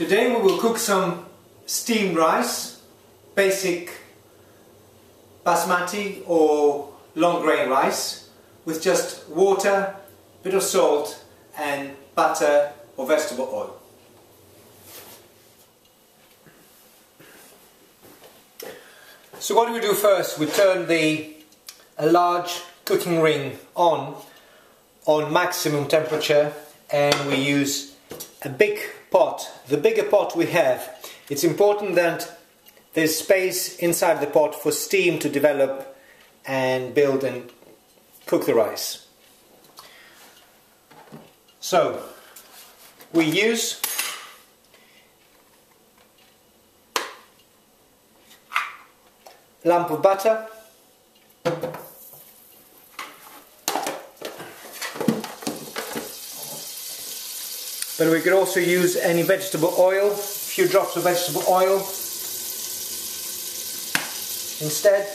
Today we will cook some steamed rice, basic basmati or long grain rice, with just water, bit of salt and butter or vegetable oil. So what do we do first? We turn a large cooking ring on maximum temperature, and we use a big pot. The bigger pot we have, it's important that there's space inside the pot for steam to develop and build and cook the rice. So we use a lump of butter, but we could also use any vegetable oil, a few drops of vegetable oil instead.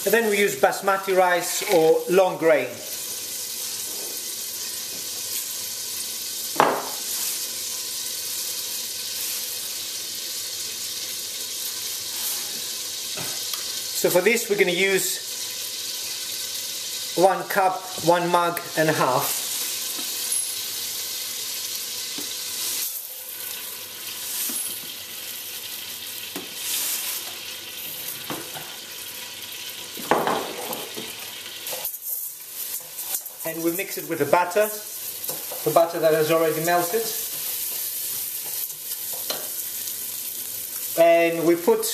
And then we use basmati rice or long grain. So for this we're going to use 1 cup, 1 mug and a half. And we mix it with the butter that has already melted. And we put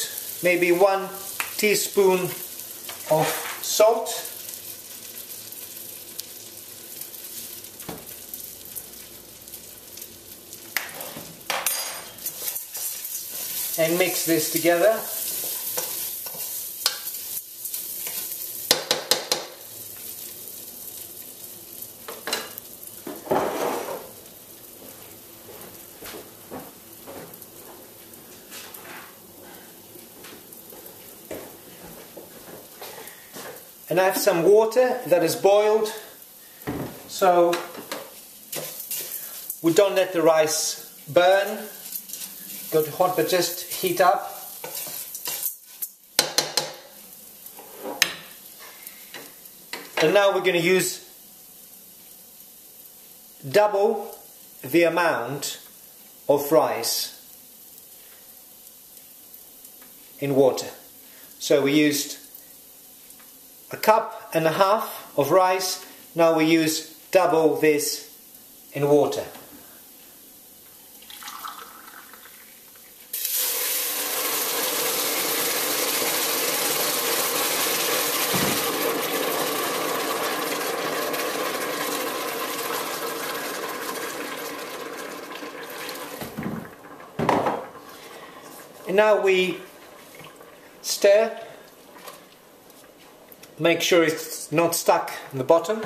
maybe 1 teaspoon of salt, and mix this together. And I have some water that is boiled, so we don't let the rice burn, go to hot, but just heat up. And now we're going to use double the amount of rice in water. So we used 1.5 cups of rice, now we use double this in water. And now we stir. Make sure it's not stuck in the bottom.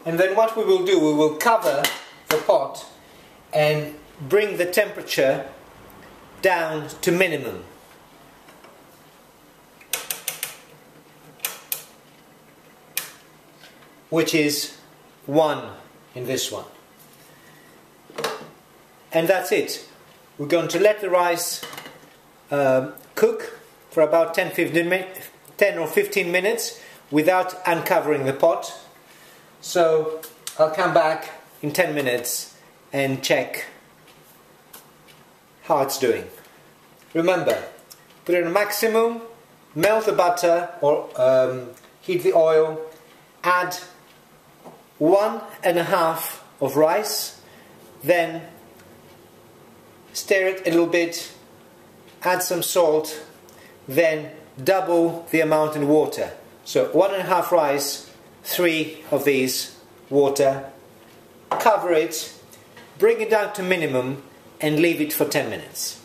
And then what we will do, we will cover the pot and bring the temperature down to minimum. Which is 1 in this one. And that's it. We're going to let the rice cook for about 10 or 15 minutes without uncovering the pot. So I'll come back in 10 minutes and check how it's doing. Remember, put it on maximum, melt the butter or heat the oil, add 1.5 cups of rice, then stir it a little bit, add some salt, then double the amount in water. So 1.5 rice, 3 of these water, cover it, bring it down to minimum and leave it for 10 minutes.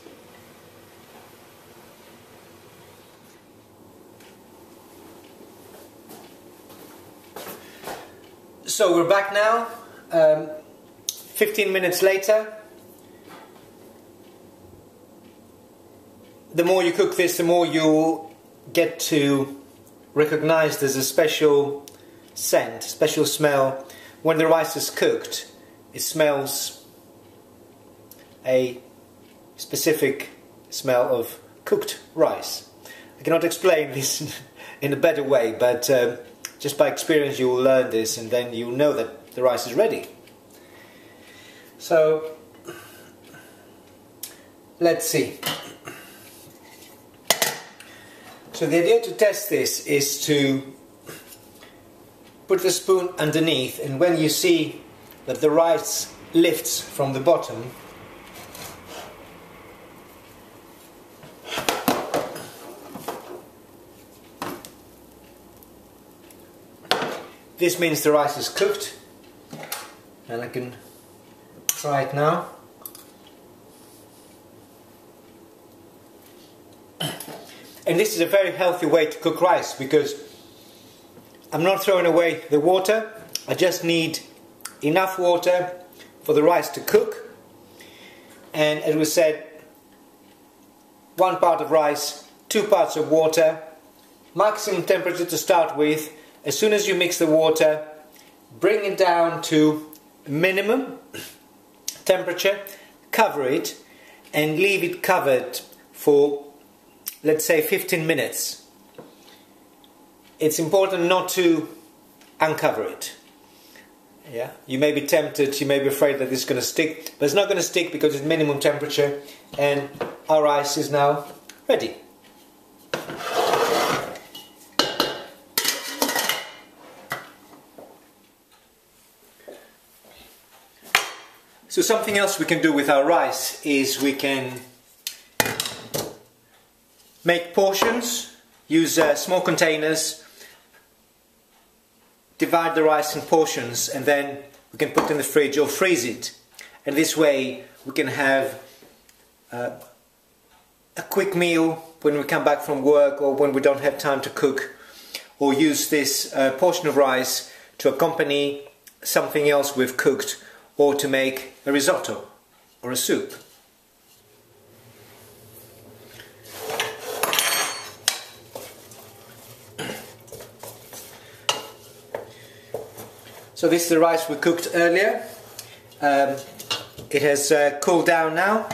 So we're back now, 15 minutes later. the more you cook this, the more you'll get to recognize there's a special scent, special smell. When the rice is cooked, it smells a specific smell of cooked rice. I cannot explain this in a better way, but just by experience you will learn this, and then you'll know that the rice is ready. So let's see. So the idea to test this is to put the spoon underneath, and when you see that the rice lifts from the bottom, this means the rice is cooked, and I can try it now. And this is a very healthy way to cook rice, because I'm not throwing away the water. I just need enough water for the rice to cook. And as we said, 1 part of rice, 2 parts of water, maximum temperature to start with. As soon as you mix the water, bring it down to minimum temperature, cover it, and leave it covered for, let's say, 15 minutes. It's important not to uncover it. Yeah, you may be tempted, you may be afraid that it's going to stick, but it's not going to stick because it's minimum temperature, and our rice is now ready. So something else we can do with our rice is we can make portions, use small containers, divide the rice in portions, and then we can put it in the fridge or freeze it. And this way we can have a quick meal when we come back from work, or when we don't have time to cook, or use this portion of rice to accompany something else we've cooked, or to make a risotto or a soup. So this is the rice we cooked earlier. It has cooled down now.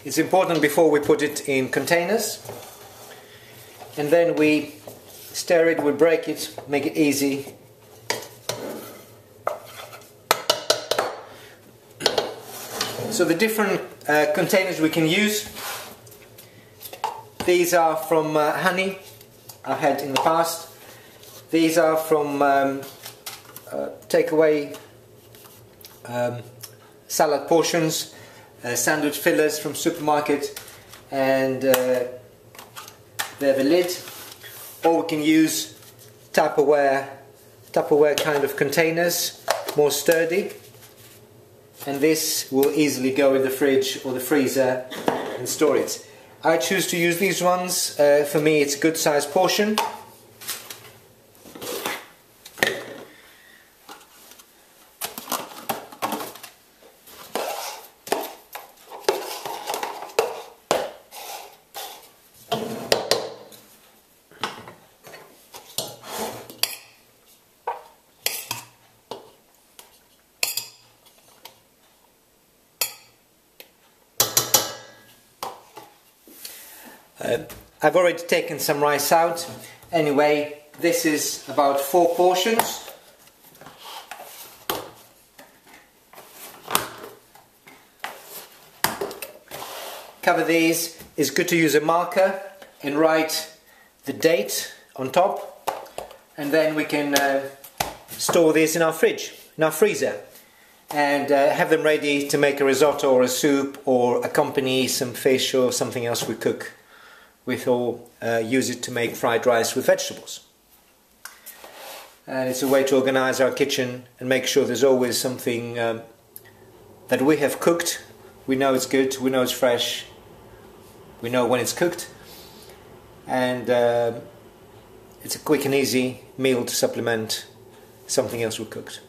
It's important before we put it in containers. And then we stir it, we break it, make it easy. So the different containers we can use. These are from honey I've had in the past. These are from takeaway salad portions, sandwich fillers from supermarket, and they have a lid. Or we can use Tupperware kind of containers, more sturdy. And this will easily go in the fridge or the freezer and store it. I choose to use these ones. For me, it's a good sized portion. I've already taken some rice out. Anyway, this is about 4 portions. Cover these. It's good to use a marker and write the date on top, and then we can store these in our fridge, in our freezer, and have them ready to make a risotto or a soup, or accompany some fish or something else we cook with, or use it to make fried rice with vegetables. And it's a way to organize our kitchen and make sure there's always something that we have cooked. We know it's good, we know it's fresh, we know when it's cooked, and it's a quick and easy meal to supplement something else we cooked.